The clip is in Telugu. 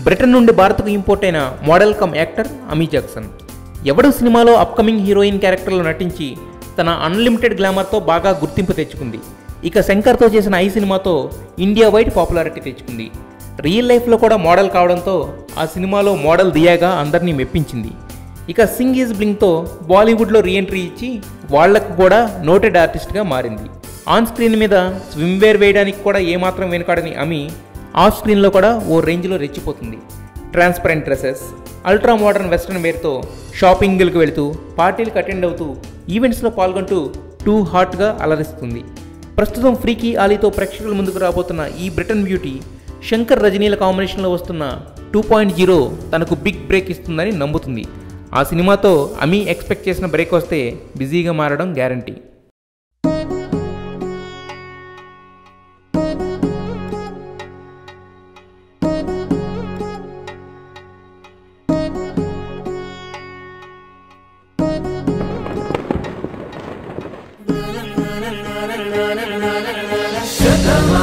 బ్రిటన్ నుండి భారత్కు ఇంపోర్ట్ అయిన model come actor Amy Jackson. ఎవడు సినిమాలో అప్కమింగ్ హీరోయిన్ క్యారెక్టర్లో నటించి తన అన్లిమిటెడ్ గ్లామర్తో బాగా గుర్తింపు తెచ్చుకుంది. ఇక శంకర్తో చేసిన ఈ సినిమాతో ఇండియా వైడ్ పాపులారిటీ తెచ్చుకుంది. రియల్ లైఫ్లో కూడా మోడల్ కావడంతో ఆ సినిమాలో మోడల్ దియాగా అందరినీ మెప్పించింది. ఇక సింగ్ ఈజ్ బ్లింగ్తో బాలీవుడ్లో రీఎంట్రీ ఇచ్చి వాళ్లకు కూడా నోటెడ్ ఆర్టిస్ట్గా మారింది. ఆన్ స్క్రీన్ మీద స్విమ్వేర్ వేయడానికి కూడా ఏమాత్రం వెనుకాడని అమీ ఆఫ్ స్క్రీన్లో కూడా ఓ రేంజ్లో రెచ్చిపోతుంది. Transparent dresses, ultra modern western వేర్తో షాపింగ్లకు వెళుతూ, పార్టీలకు అటెండ్ అవుతూ, ఈవెంట్స్లో పాల్గొంటూ టూ హాట్గా అలరిస్తుంది. ప్రస్తుతం ఫ్రీకీ ఆలీతో ప్రేక్షకుల ముందుకు రాబోతున్న ఈ బ్రిటన్ బ్యూటీ శంకర్ రజనీల కాంబినేషన్లో వస్తున్న 2.0 తనకు బిగ్ బ్రేక్ ఇస్తుందని నమ్ముతుంది. ఆ సినిమాతో అమీ ఎక్స్పెక్ట్ చేసిన బ్రేక్ వస్తే బిజీగా మారడం గ్యారంటీ. Shut